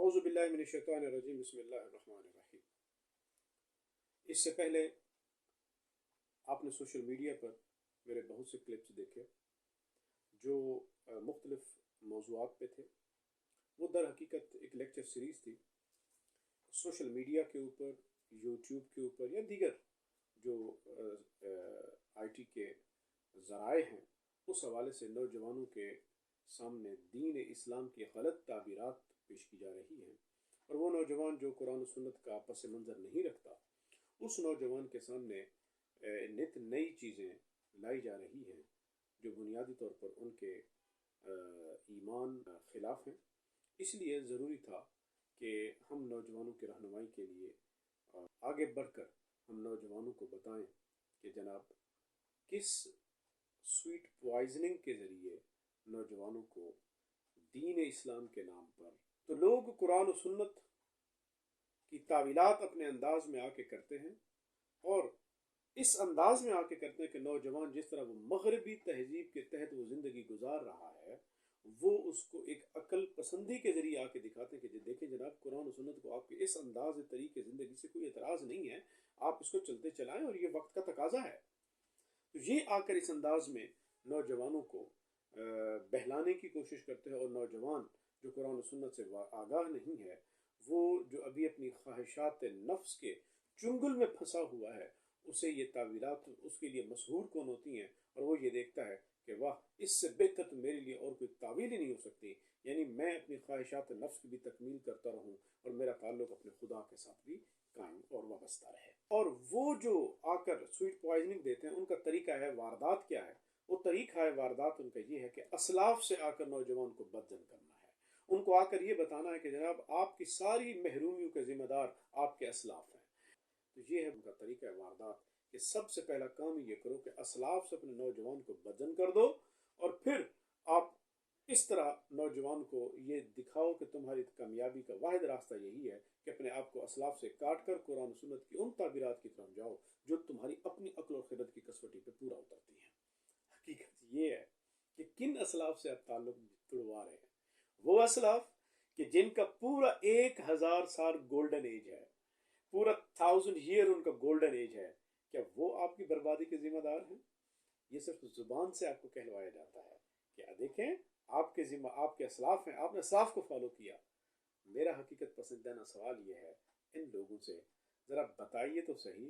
अऊज़ु बिल्लाहि मिनश शैतानिर रजीम बिस्मिल्लाहिर रहमानिर रहीम। इससे पहले आपने सोशल मीडिया पर मेरे बहुत से क्लिप्स देखे जो मुख्तलिफ मौज़ूआत पे थे। वो दर हकीकत एक लेक्चर सीरीज़ थी सोशल मीडिया के ऊपर, यूट्यूब के ऊपर या दीगर जो आईटी के ज़राए हैं, उस हवाले से नौजवानों के सामने दीन इस्लाम की गलत ताबीरात पेश की जा रही हैं। और वो नौजवान जो कुरान और सुन्नत का पस मंज़र नहीं रखता, उस नौजवान के सामने नित नई चीज़ें लाई जा रही हैं जो बुनियादी तौर पर उनके ईमान खिलाफ हैं। इसलिए ज़रूरी था कि हम नौजवानों की रहनुमाई के लिए आगे बढ़कर हम नौजवानों को बताएं कि जनाब किस स्वीट पॉइजनिंग के ज़रिए नौजवानों को दीन इस्लाम के नाम पर, तो लोग कुरान और सुन्नत की तावीलात अपने अंदाज में आके करते हैं और इस अंदाज में आके करते हैं कि नौजवान जिस तरह वो मगरबी तहजीब के तहत वो ज़िंदगी गुजार रहा है, वो उसको एक अकल पसंदी के ज़रिए आके दिखाते हैं कि देखें जनाब, कुरान और सुन्नत को आपके इस अंदाज तरीके ज़िंदगी से कोई एतराज़ नहीं है, आप इसको चलते चलाएं और ये वक्त का तकाजा है। तो ये आकर इस अंदाज में नौजवानों को बहलाने की कोशिश करते हैं और नौजवान जो कुरान और सुन्नत से आगाह नहीं है, वो जो अभी अपनी ख्वाहिशात नफ्स के चुंगल में फंसा हुआ है, उसे ये तावीलात उसके लिए मशहूर कौन होती हैं और वो ये देखता है कि वाह, इससे बेहतर तो मेरे लिए और कोई तावील ही नहीं हो सकती। यानी मैं अपनी ख्वाहिशात नफ्स की भी तकमील करता रहूं और मेरा ताल्लुक अपने खुदा के साथ भी कायम और वाबस्ता रहे। और वो जो आकर स्वीट पॉइजनिंग देते हैं, उनका तरीका है वारदात क्या है? वो तरीका है वारदात उनका ये है कि असलाफ से आकर नौजवान को बदजन करना है। उनको आकर ये बताना है कि जनाब, आपकी सारी महरूमियों के जिम्मेदार आपके असलाफ हैं। तो ये है उनका तरीका है वारदात कि सबसे पहला काम ये करो कि असलाफ से अपने नौजवान को बदजन कर दो और फिर आप इस तरह नौजवान को ये दिखाओ कि तुम्हारी कामयाबी का वाहिद रास्ता यही है कि अपने आप को असलाफ से काट कर कुरान सुन्नत की उन ताबीरात की तरफ जाओ जो तुम्हारी अपनी अक्ल और खिदत की कसवटी पे पूरा उतरती हैं। हकीकत ये है कि किन असलाफ से आप ताल्लुक तुड़वा रहे हैं? वो असलाफ कि जिनका पूरा 1000 साल गोल्डन एज है, पूरा 1000 ईयर उनका गोल्डन एज है, क्या वो आपकी बर्बादी के जिम्मेदार हैं? ये सिर्फ जुबान से आपको कहलवाया जाता है कि देखें, आपके असलाफ हैं, आपने असलाफ को फॉलो किया। मेरा हकीकत पसंदीदा सवाल ये है इन लोगों से, ज़रा बताइए तो सही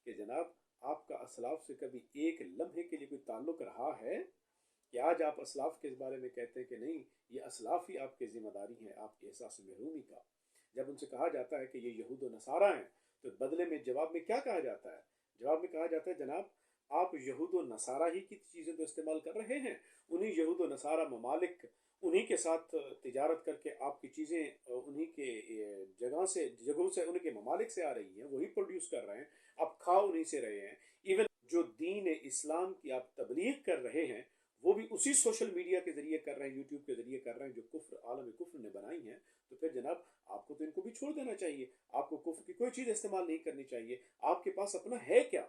कि जनाब, आपका असलाफ से कभी एक लम्हे के लिए कोई ताल्लुक रहा है कि आज आप असलाफ के बारे में कहते हैं कि नहीं, ये असलाफ ही आपकी जिम्मेदारी है आपके एहसास महरूमी का। जब उनसे कहा जाता है कि ये यहूद व नसारा हैं, तो बदले में जवाब में क्या कहा जाता है? जवाब में कहा जाता है, जनाब, आप यहूद व नसारा ही की चीज़ें तो इस्तेमाल कर रहे हैं। उन्हीं यहूद व नसारा ममालिक, उन्हीं के साथ तिजारत करके आपकी चीज़ें उन्हीं के जगहों से उनके ममालिक से आ रही हैं, वही प्रोड्यूस कर रहे हैं, आप खा उन्हीं से रहे हैं। इवन जो दीन इस्लाम की आप तबलीग कर रहे हैं, वो भी उसी सोशल मीडिया के जरिए कर रहे हैं, यूट्यूब के जरिए कर रहे हैं, जो कुफ्र आलम कुफ्र ने बनाई हैं। तो फिर जनाब, आपको तो इनको भी छोड़ देना चाहिए, आपको कुफ्र की कोई चीज़ इस्तेमाल नहीं करनी चाहिए। आपके पास अपना है क्या?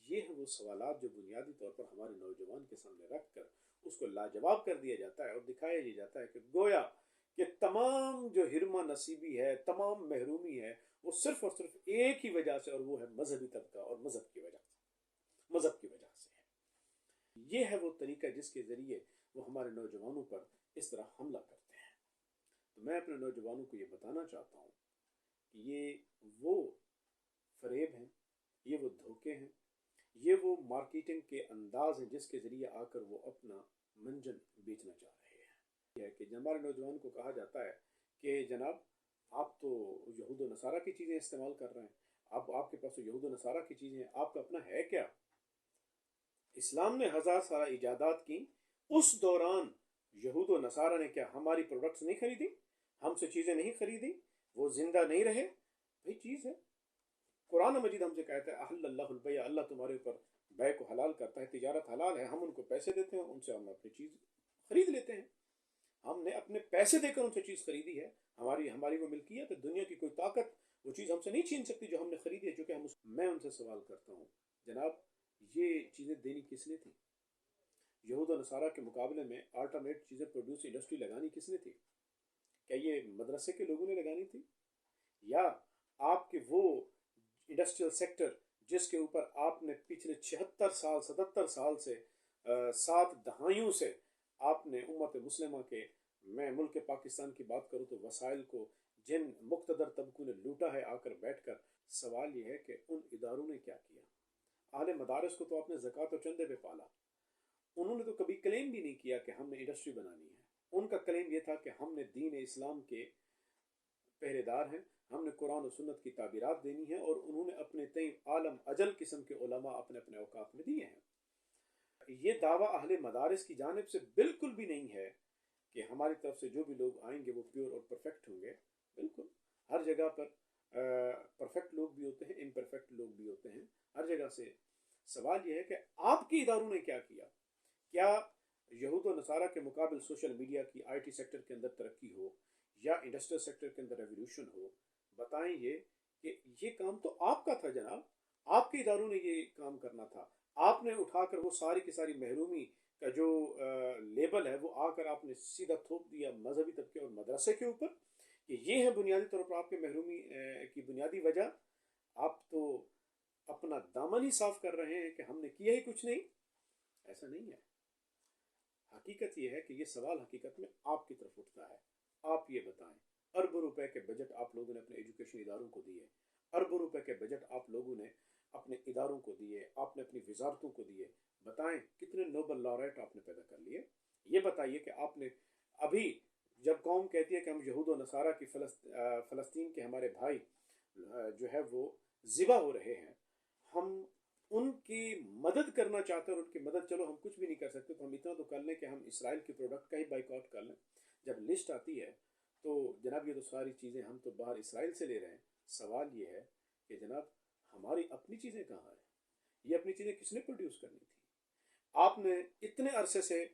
ये है वो सवालात जो बुनियादी तौर पर हमारे नौजवान के सामने रख कर उसको लाजवाब कर दिया जाता है और दिखाया ये जाता है कि गोया कि तमाम जो हिरमा नसीबी है, तमाम महरूमी है, वो सिर्फ और सिर्फ एक ही वजह से, और वो है मजहबी तबका और मजहब की वजह से है। ये है वो तरीका जिसके ज़रिए वो हमारे नौजवानों पर इस तरह हमला करते हैं। तो मैं अपने नौजवानों को ये बताना चाहता हूँ कि ये वो फरेब हैं, ये वो धोखे हैं, ये वो मार्केटिंग के अंदाज हैं जिसके ज़रिए आकर वो अपना मंजन बेचना चाह रहे हैं। यह है कि हमारे नौजवान को कहा जाता है कि जनाब, आप तो यहूद व नसारा की चीज़ें इस्तेमाल कर रहे हैं, आपके पास तो यहूद व नसारा की चीज़ें हैं, आपका अपना है क्या? इस्लाम ने 1000 साल इजादात की, उस दौरान यहूद व नसारा ने क्या हमारी प्रोडक्ट्स नहीं खरीदी, हमसे चीज़ें नहीं खरीदी, वो जिंदा नहीं रहे? भाई चीज़ है, कुरान मजीद हमसे कहता है अहल्लल्लाहुल बैअ, अल्लाह तुम्हारे ऊपर बै को हलाल करता है, तिजारत हलाल है, हम उनको पैसे देते हैं, उनसे हम अपनी चीज़ खरीद लेते हैं। हमने अपने पैसे देकर उनसे चीज़ खरीदी है, हमारी वो मिल्कियत है, दुनिया की कोई ताकत वो चीज़ हमसे नहीं छीन सकती जो हमने खरीदी है, चूँकि मैं उनसे सवाल करता हूँ, जनाब, ये चीज़ें देनी किसने थी? यहूद और नसारा के मुकाबले में अल्टरनेट चीज़ें प्रोड्यूस इंडस्ट्री लगानी किसने थी? क्या ये मदरसे के लोगों ने लगानी थी, या आपके वो इंडस्ट्रियल सेक्टर जिसके ऊपर आपने पिछले 76 साल 77 साल से 7 दहाइयों से आपने उम्मत मुस्लिमा के, मैं मुल्क पाकिस्तान की बात करूँ तो वसाइल को जिन मुक्तदर तबकों ने लूटा है आकर बैठकर, सवाल ये है कि उन इदारों ने क्या किया। अहले मदारस को तो आपने ज़कात और चंदे पे पाला, उन्होंने तो कभी क्लेम भी नहीं किया कि हमने इंडस्ट्री बनानी है। उनका क्लेम ये था कि हमने दीन इस्लाम के पहरेदार हैं, हमने कुरान और सुन्नत की ताबीरात देनी है, और उन्होंने अपने तय आलम अजल किस्म के उलमा अपने अपने औकात में दिए हैं। ये दावा अहले मदारिस की जानिब से बिल्कुल भी नहीं है कि हमारी तरफ से जो भी लोग आएंगे वो प्योर और परफेक्ट होंगे। बिल्कुल, हर जगह पर परफेक्ट लोग भी होते हैं, इम्परफेक्ट लोग भी होते हैं, हर जगह से। सवाल यह है कि आपके इदारों ने क्या किया। क्या यहूद और नसारा के मुकाबले सोशल मीडिया की आईटी सेक्टर के अंदर तरक्की हो या इंडस्ट्रियल सेक्टर के अंदर रेवोल्यूशन हो, बताएं ये कि ये काम तो आपका था जनाब, आपके इदारों ने ये काम करना था। आपने उठाकर वो सारी की सारी महरूमी का जो लेबल है वो आकर आपने सीधा थोप दिया मजहबी तबके और मदरसे के ऊपर कि ये है बुनियादी तौर पर आपके महरूमी की बुनियादी वजह। आप तो अपना दामन ही साफ कर रहे हैं कि हमने किया ही कुछ नहीं। ऐसा नहीं है। हकीकत यह है कि ये सवाल हकीकत में आपकी तरफ उठता है। आप ये बताएं, अरबों रुपए के बजट आप लोगों ने अपने एजुकेशन इदारों को दिए, अरबों रुपए के बजट आप लोगों ने अपने इदारों को दिए, आपने अपनी वजारतों को दिए। बताएं कितने नोबल लॉरेट आपने पैदा कर लिए। ये बताइए कि आपने अभी जब कौम कहती है कि हम यहूद और नसारा की फ़लस्तीन के हमारे भाई जो है वो ज़िबा हो रहे हैं, हम उनकी मदद करना चाहते हैं, और उनकी मदद, चलो हम कुछ भी नहीं कर सकते तो हम इतना तो कर लें कि हम इसराइल के प्रोडक्ट का ही बाइकआउट कर लें। जब लिस्ट आती है तो जनाब ये तो सारी चीज़ें हम तो बाहर इसराइल से ले रहे हैं। सवाल ये है कि जनाब हमारी अपनी चीज़ें कहाँ हैं, ये अपनी चीज़ें किसने प्रोड्यूस करनी थी। आपने इतने अरसे से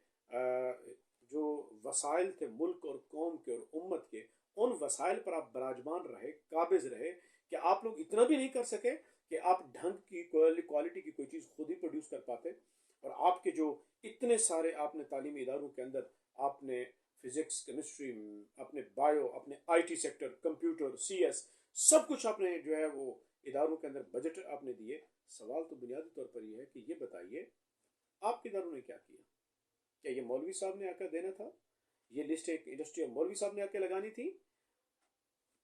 जो वसाइल थे मुल्क और कौम के और उम्मत के, उन वसाइल पर आप बराजमान रहे, काबिज रहे, कि आप लोग इतना भी नहीं कर सके कि आप ढंग की क्वालिटी की कोई चीज़ खुद ही प्रोड्यूस कर पाते। और आपके जो इतने सारे आपने तालीमी इदारों के अंदर आपने फिजिक्स, केमिस्ट्री, अपने बायो, अपने आईटी सेक्टर, कंप्यूटर, सीएस, सब कुछ आपने जो है वो इदारों के अंदर बजट आपने दिए। सवाल तो बुनियादी तौर पर यह है कि ये बताइए आपके इदारों ने क्या किया। क्या ये मौलवी साहब ने आकर देना था, ये लिस्ट एक इंडस्ट्री मौलवी साहब ने आकर लगानी थी।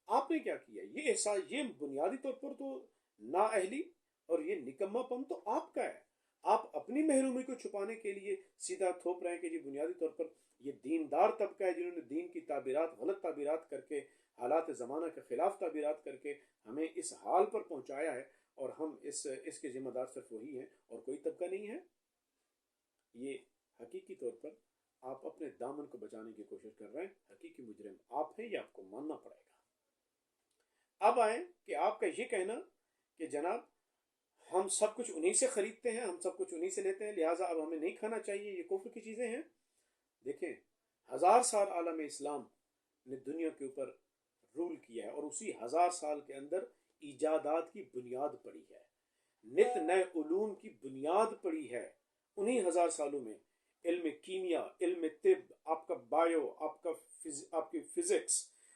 आपने क्या किया। ये एहसास, ये बुनियादी तौर पर तो नाअहली और ये निकम्मापन तो आपका है। आप अपनी महरूमी को छुपाने के लिए सीधा थोप रहे हैं कि जी बुनियादी तौर पर ये दीनदार तबका है जिन्होंने दीन की ताबीरात, गलत ताबीरात करके, हालात ज़माना के ख़िलाफ़ ताबीरात करके हमें इस हाल पर पहुँचाया है, और हम इसके ज़िम्मेदार सिर्फ वही हैं और कोई तबका नहीं है। ये हकीकी तौर पर आप अपने दामन को बचाने की कोशिश कर रहे हैं। हकीकी मुजरिम आप हैं, ये आपको मानना पड़ेगा। अब आए कि आपका ये कहना कि जनाब हम सब कुछ उन्हीं से खरीदते हैं, हम सब कुछ उन्हीं से लेते हैं, लिहाजा अब हमें नहीं खाना चाहिए, ये कुफ्र की चीज़ें हैं। देखें, 1000 साल आलम इस्लाम ने दुनिया के ऊपर रूल किया है, और उसी 1000 साल के अंदर ईजादात की बुनियाद पड़ी है, नित नए उलूम की बुनियाद पड़ी है। उन्हीं 1000 सालों में इल्म कीमिया, इल्म तिब, आपका बायो, आपकी फिजिक्स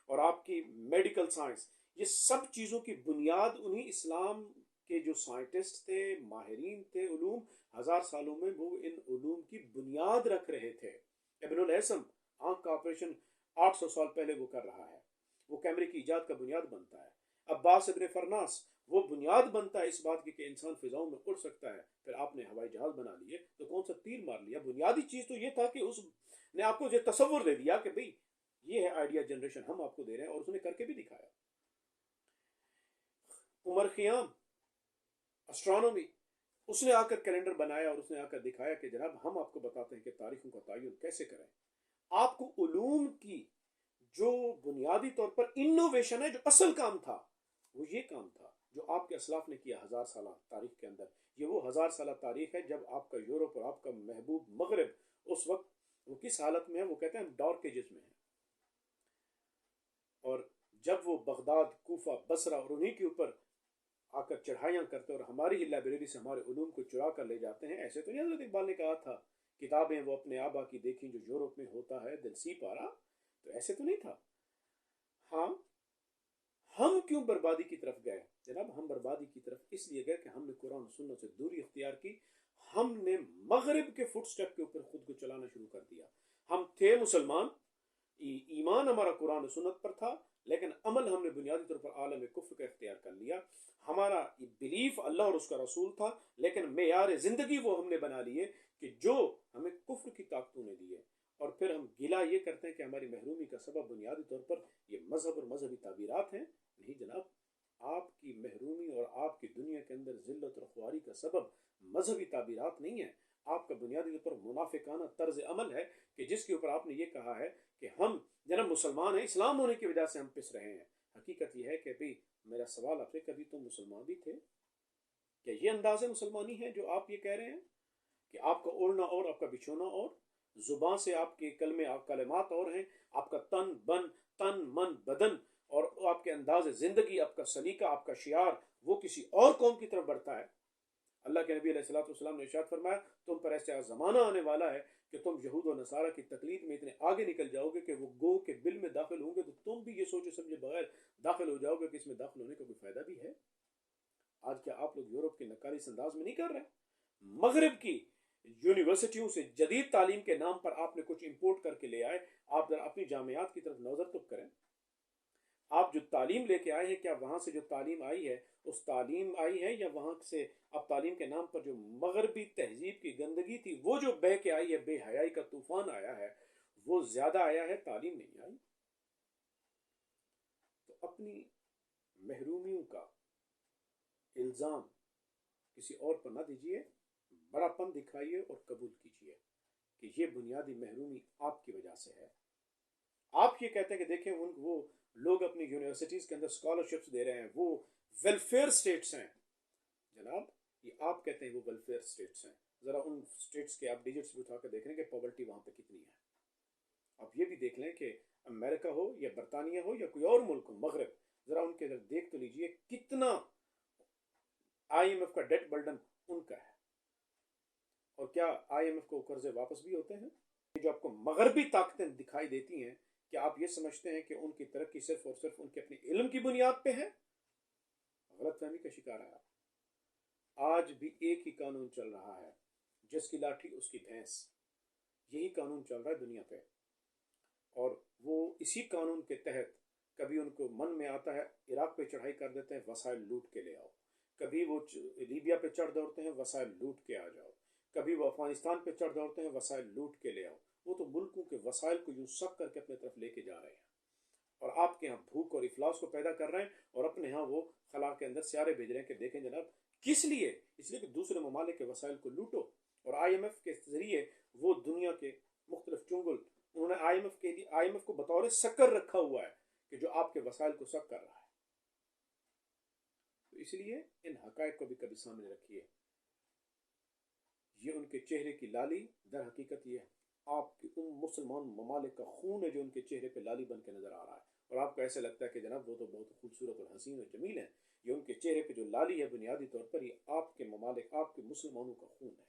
और आपकी मेडिकल साइंस, ये सब चीज़ों की बुनियाद उन्हीं इस्लाम के जो साइंटिस्ट थे, माहिरीन थे उलूम, 1000 सालों में वो इन उलूम की बुनियाद रख रहे थे। इब्नुल हैसम आंख का ऑपरेशन 800 साल पहले वो कर रहा है, वो कैमरे की इजाद का बुनियाद बनता है। अब्बास इब्न फरनास वो बुनियाद बनता है इस बात की कि इंसान फिजाओं में उड़ सकता है। फिर आपने हवाई जहाज बना लिए तो कौन सा तीर मार लिया। बुनियादी चीज तो ये था कि उसने आपको जो तसव्वुर दे दिया कि भाई ये है आइडिया जनरेशन, हम आपको दे रहे हैं, और उसने करके भी दिखाया। उमर खियाम एस्ट्रोनॉमी, उसने आकर कैलेंडर बनाया और उसने आकर दिखाया कि जनाब हम आपको बताते हैं कि तारीखों का तयन कैसे करें। आपको उलूम की जो बुनियादी तौर पर इनोवेशन है, जो असल काम था, वो ये काम था जो आपके असलाफ ने किया 1000 साल तारीख के अंदर। ये वो 1000 साल तारीख है जब आपका यूरोप और आपका महबूब मगरब उस वक्त वो किस हालत में है, वो कहते हैं हम डार्क एजेस में है। और जब वो बगदाद, कूफा, बसरा और उन्हीं के ऊपर आकर चढ़ाइयाँ करते और हमारी ही लाइब्रेरी से हमारे उलूम को चुरा कर ले जाते हैं। ऐसे तो नहीं हज़रत इकबाल ने कहा था किताबें वो अपने आबा की देखी जो यूरोप में होता है दिल सी पारा, तो ऐसे तो नहीं था। ہاں، ہم کیوں بربادی کی طرف گئے؟ جناب ہم بربادی کی طرف اس لیے گئے کہ ہم نے قرآن و سنت سے دوری اختیار کی. ہم نے مغرب کے فٹ سٹیپ کے اوپر خود کو چلانا شروع کر دیا. ہم تھے مسلمان، ایمان ہمارا قرآن و سنت پر تھا، لیکن عمل ہم نے بنیادی طور پر عالم کفر کا اختیار کر لیا. ہمارا بلیف اللہ اور اس کا رسول تھا، لیکن معیار زندگی وہ ہم نے بنا لیے کہ جو ہمیں کفر کی طاقتوں نے دیے. اور پھر ہم گلا یہ کرتے ہیں کہ ہماری محرومی کا سبب بنیادی طور پر یہ مذہب اور مذہبی تعبیرات ہیں. نہیں جناب، آپ کی محرومی اور آپ کی دنیا کے اندر ذلت اور خواری کا سبب مذہبی تعبیرات نہیں ہے. آپ کا بنیادی طور پر منافقانہ طرز عمل ہے کہ جس کے اوپر آپ نے یہ کہا ہے کہ ہم جناب مسلمان ہیں، اسلام ہونے کی وجہ سے ہم پس رہے ہیں. حقیقت یہ ہے کہ بھئی میرا سوال آپ سے، کبھی تم مسلمان بھی تھے؟ کیا یہ انداز مسلمانی ہے جو آپ یہ کہہ رہے ہیں کہ آپ کا اوڑھنا اور آپ کا بچھونا اور زبان سے آپ کے کلمات اور ہیں، آپ کا تن من بدن اور آپ کے انداز زندگی، آپ کا سلیقہ، آپ کا شعار وہ کسی اور قوم کی طرف بڑھتا ہے؟ اللہ کے نبی علیہ الصلوۃ والسلام نے ارشاد فرمایا تم پر ایسا زمانہ آنے والا ہے کہ تم یہود و نصارہ کی تقلید میں اتنے آگے نکل جاؤ گے کہ وہ گو کے بل میں داخل ہوں گے تو تم بھی یہ سوچے سمجھے بغیر داخل ہو جاؤ گے کہ اس میں داخل ہونے کا کوئی فائدہ بھی ہے. آج کیا آپ لوگ یورپ کے نکالی انداز میں نہیں کر رہے؟ مغرب کی یونیورسٹیوں سے جدید تعلیم کے نام پر آپ نے کچھ امپورٹ کر کے لے آئے. آپ اپنی جامعات کی طرف نظر تو کریں. آپ جو تعلیم لے کے آئے ہیں، کیا وہاں سے جو تعلیم آئی ہے اس تعلیم آئی ہے، یا وہاں سے اب تعلیم کے نام پر جو مغربی تہذیب کی گندگی تھی وہ جو بہ کے آئی ہے، بے حیائی کا طوفان آیا ہے، وہ زیادہ آیا ہے، تعلیم نہیں آئی؟ تو اپنی محرومیوں کا الزام کسی اور پر نہ دیجیے، بڑا پن دکھائیے اور قبول کیجیے کہ یہ بنیادی محرومی آپ کی وجہ سے ہے. آپ یہ کہتے ہیں کہ دیکھیں وہ لوگ اپنی یونیورسٹیز کے اندر اسکالرشپس دے رہے ہیں، وہ ویلفیئر اسٹیٹس ہیں. جناب یہ آپ کہتے ہیں وہ ویلفیئر اسٹیٹس ہیں، ذرا ان اسٹیٹس کے آپ ڈیجٹس بھی اٹھا کے دیکھ لیں کہ پاورٹی وہاں پہ کتنی ہے. آپ یہ بھی دیکھ لیں کہ امریکہ ہو یا برطانیہ ہو یا کوئی اور ملک ہو مغرب، ذرا ان کے اندر دیکھ تو لیجئے کتنا آئی ایم ایف کا ڈیٹ برڈن ان کا ہے، اور کیا آئی ایم ایف کو قرضے واپس بھی ہوتے ہیں؟ جو آپ کو مغربی طاقتیں دکھائی دیتی ہیں، کیا آپ یہ سمجھتے ہیں کہ ان کی ترقی صرف اور صرف ان کے اپنے علم کی بنیاد پہ ہے؟ غلط فہمی کا شکار ہے آپ. آج بھی ایک ہی قانون چل رہا ہے، جس کی لاٹھی اس کی بھینس. یہی قانون چل رہا ہے دنیا پہ، اور وہ اسی قانون کے تحت کبھی ان کو من میں آتا ہے عراق پہ چڑھائی کر دیتے ہیں، وسائل لوٹ کے لے آؤ. کبھی وہ لیبیا پہ چڑھ دوڑتے ہیں، وسائل لوٹ کے آ جاؤ. کبھی وہ افغانستان پہ چڑھ دوڑتے ہیں، وسائل لوٹ کے لے آؤ. وہ تو ملکوں کے وسائل کو یوں سک کر کے اپنے طرف لے کے جا رہے ہیں، اور آپ کے ہاں بھوک اور افلاس کو پیدا کر رہے ہیں، اور اپنے ہاں وہ خلا کے اندر سیارے بھیج رہے ہیں کہ دیکھیں جناب کس لیے؟ اس لیے کہ دوسرے ممالک کے وسائل کو لوٹو. اور آئی ایم ایف کے ذریعے وہ دنیا کے مختلف چنگل، انہوں نے آئی ایم ایف کو بطور سکر رکھا ہوا ہے کہ جو آپ کے وسائل کو سک کر رہا ہے. تو اس لیے ان حقائق کو بھی کبھی سامنے رکھیے. یہ ان کے چہرے کی لالی، در حقیقت یہ آپ کے ان مسلمان ممالک کا خون ہے جو ان کے چہرے پہ لالی بن کے نظر آ رہا ہے، اور آپ کو ایسا لگتا ہے کہ جناب وہ تو بہت خوبصورت اور حسین اور جمیل ہیں. یہ ان کے چہرے پہ جو لالی ہے بنیادی طور پر یہ آپ کے ممالک، آپ کے مسلمانوں کا خون ہے.